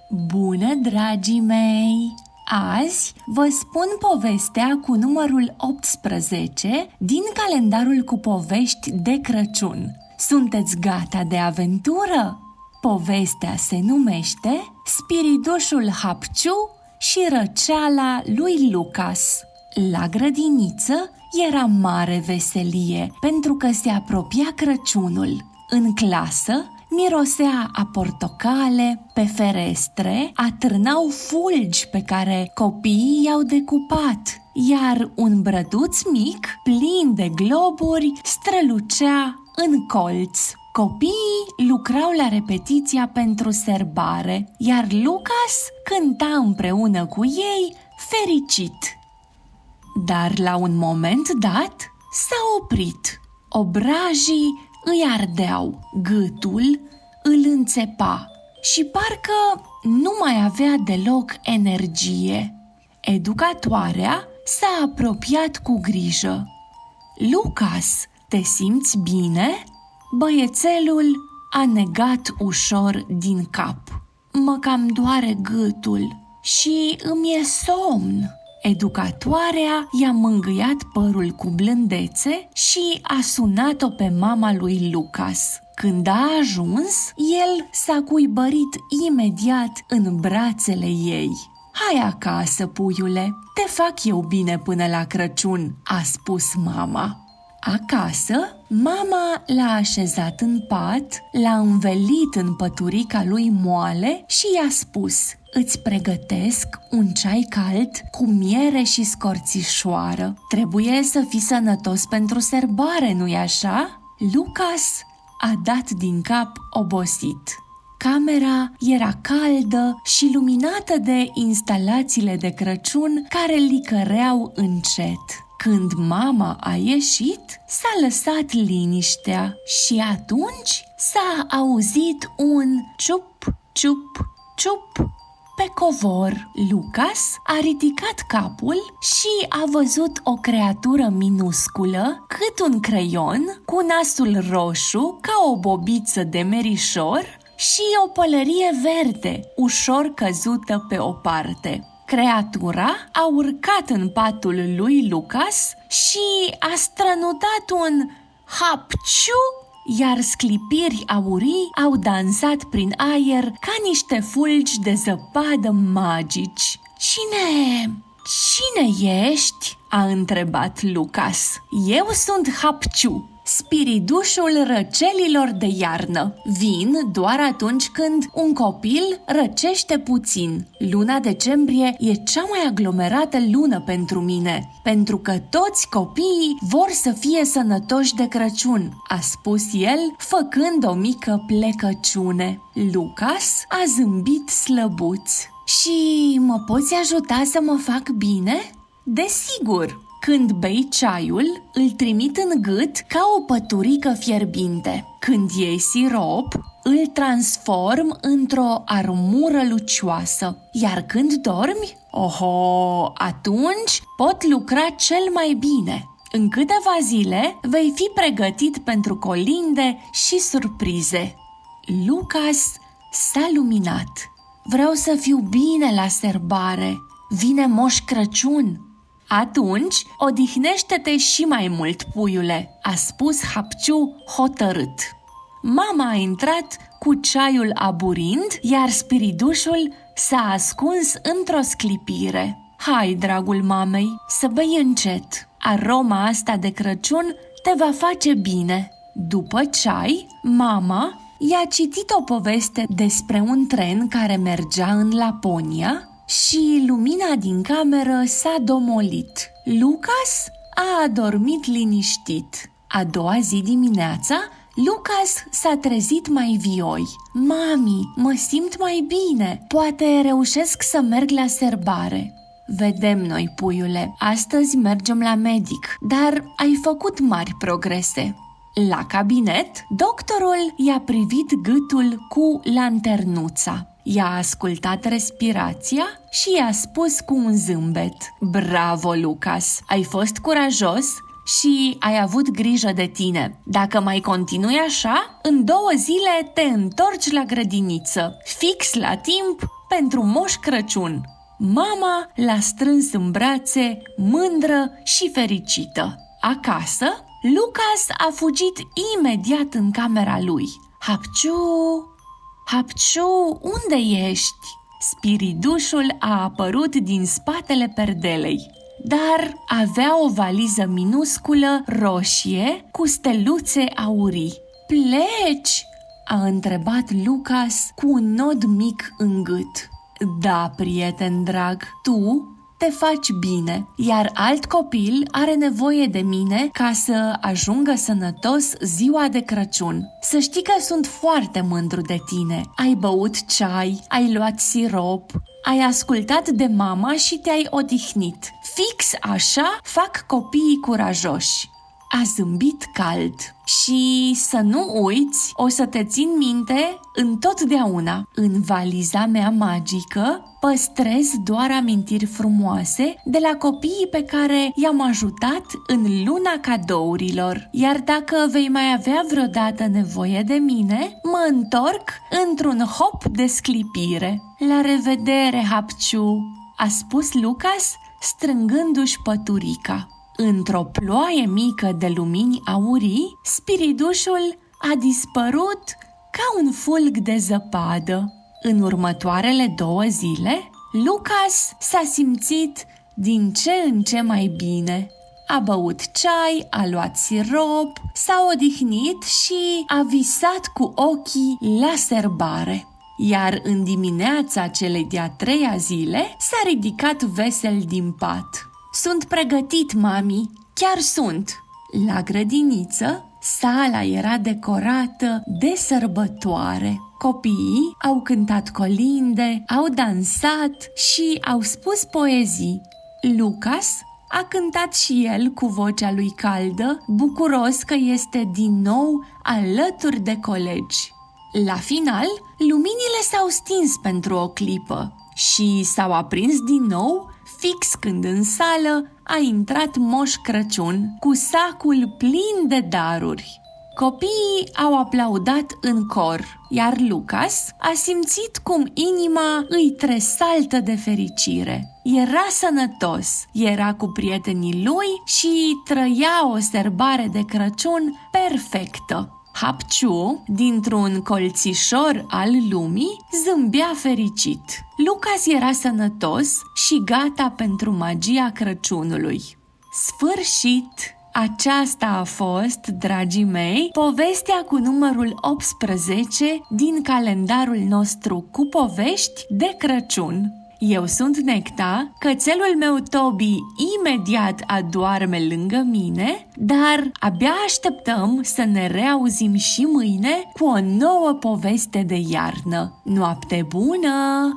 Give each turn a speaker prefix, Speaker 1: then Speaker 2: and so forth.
Speaker 1: Bună, dragii mei! Azi vă spun povestea cu numărul 18 din calendarul cu povești de Crăciun. Sunteți gata de aventură? Povestea se numește Spiridușul Hapciu și răceala lui Lucas. La grădiniță era mare veselie pentru că se apropia Crăciunul. În clasă mirosea a portocale, pe ferestre atârnau fulgi pe care copiii i-au decupat, iar un brăduț mic, plin de globuri, strălucea în colț. Copiii lucrau la repetiția pentru serbare, iar Lucas cânta împreună cu ei, fericit. Dar la un moment dat s-a oprit. Obrajii îi ardeau, gâtul îl înțepa și parcă nu mai avea deloc energie. Educatoarea s-a apropiat cu grijă. Lucas, te simți bine? Băiețelul a negat ușor din cap. Mă cam doare gâtul și îmi e somn. Educatoarea i-a mângâiat părul cu blândețe și a sunat-o pe mama lui Lucas. Când a ajuns, el s-a cuibărit imediat în brațele ei. Hai acasă, puiule, te fac eu bine până la Crăciun, a spus mama. Acasă, mama l-a așezat în pat, l-a învelit în păturica lui moale și i-a spus: îți pregătesc un ceai cald cu miere și scorțișoară. Trebuie să fii sănătos pentru serbare, nu-i așa? Lucas a dat din cap obosit. Camera era caldă și luminată de instalațiile de Crăciun care licăreau încet. Când mama a ieșit, s-a lăsat liniștea și atunci s-a auzit un ciup, ciup, ciup pe covor. Lucas a ridicat capul și a văzut o creatură minusculă, cât un creion, cu nasul roșu ca o bobiță de merișor și o pălărie verde, ușor căzută pe o parte. Creatura a urcat în patul lui Lucas și a strănutat un hapciu, iar sclipiri aurii au dansat prin aer ca niște fulgi de zăpadă magici. Cine ești?" a întrebat Lucas. Eu sunt Hapciu, spiridușul răcelilor de iarnă. Vin doar atunci când un copil răcește puțin. Luna decembrie e cea mai aglomerată lună pentru mine, pentru că toți copiii vor să fie sănătoși de Crăciun, a spus el, făcând o mică plecăciune. Lucas a zâmbit slăbuț. Și mă poți ajuta să mă fac bine? Desigur! Când bei ceaiul, îl trimit în gât ca o păturică fierbinte. Când iei sirop, îl transform într-o armură lucioasă. Iar când dormi, atunci pot lucra cel mai bine. În câteva zile vei fi pregătit pentru colinde și surprize. Lucas s-a luminat. Vreau să fiu bine la serbare. Vine Moș Crăciun. Atunci, odihnește-te și mai mult, puiule, a spus Hapciu hotărât. Mama a intrat cu ceaiul aburind, iar spiridușul s-a ascuns într-o sclipire. Hai, dragul mamei, să bei încet. Aroma asta de Crăciun te va face bine. După ceai, mama i-a citit o poveste despre un tren care mergea în Laponia și lumina din cameră s-a domolit. Lucas a adormit liniștit. A doua zi dimineața, Lucas s-a trezit mai vioi. Mami, mă simt mai bine. Poate reușesc să merg la serbare. Vedem noi, puiule. Astăzi mergem la medic, dar ai făcut mari progrese. La cabinet, doctorul i-a privit gâtul cu lanternuța. I-a ascultat respirația și i-a spus cu un zâmbet: bravo, Lucas, ai fost curajos și ai avut grijă de tine. Dacă mai continui așa, în 2 zile te întorci la grădiniță, fix la timp pentru Moș Crăciun. Mama l-a strâns în brațe, mândră și fericită. Acasă, Lucas a fugit imediat în camera lui. Hapciu, Hapciu, unde ești? Spiridușul a apărut din spatele perdelei, dar avea o valiză minusculă roșie cu steluțe aurii. Pleci? A întrebat Lucas cu un nod mic în gât. Da, prieten drag, tu te faci bine, iar alt copil are nevoie de mine ca să ajungă sănătos ziua de Crăciun. Să știi că sunt foarte mândru de tine. Ai băut ceai, ai luat sirop, ai ascultat de mama și te-ai odihnit. Fix așa fac copiii curajoși. A zâmbit cald. Și să nu uiți, o să te țin minte întotdeauna. În valiza mea magică păstrez doar amintiri frumoase de la copiii pe care i-am ajutat în luna cadourilor. Iar dacă vei mai avea vreodată nevoie de mine, mă întorc într-un hop de sclipire. La revedere, Hapciu, a spus Lucas strângându-și păturica. Într-o ploaie mică de lumini aurii, spiridușul a dispărut ca un fulg de zăpadă. În următoarele 2 zile, Lucas s-a simțit din ce în ce mai bine. A băut ceai, a luat sirop, s-a odihnit și a visat cu ochii la serbare. Iar în dimineața celei de-a 3-a zile s-a ridicat vesel din pat. Sunt pregătit, mami, chiar sunt. La grădiniță, sala era decorată de sărbătoare. Copiii au cântat colinde, au dansat și au spus poezii. Lucas a cântat și el cu vocea lui caldă, bucuros că este din nou alături de colegi. La final, luminile s-au stins pentru o clipă și s-au aprins din nou fix când în sală a intrat Moș Crăciun cu sacul plin de daruri. Copiii au aplaudat în cor, iar Lucas a simțit cum inima îi tresaltă de fericire. Era sănătos, era cu prietenii lui și trăia o serbare de Crăciun perfectă. Hapciu, dintr-un colțișor al lumii, zâmbea fericit. Lucas era sănătos și gata pentru magia Crăciunului. Sfârșit! Aceasta a fost, dragii mei, povestea cu numărul 18 din calendarul nostru cu povești de Crăciun. Eu sunt Necta, cățelul meu Toby imediat adorme lângă mine, dar abia așteptăm să ne reauzim și mâine cu o nouă poveste de iarnă. Noapte bună!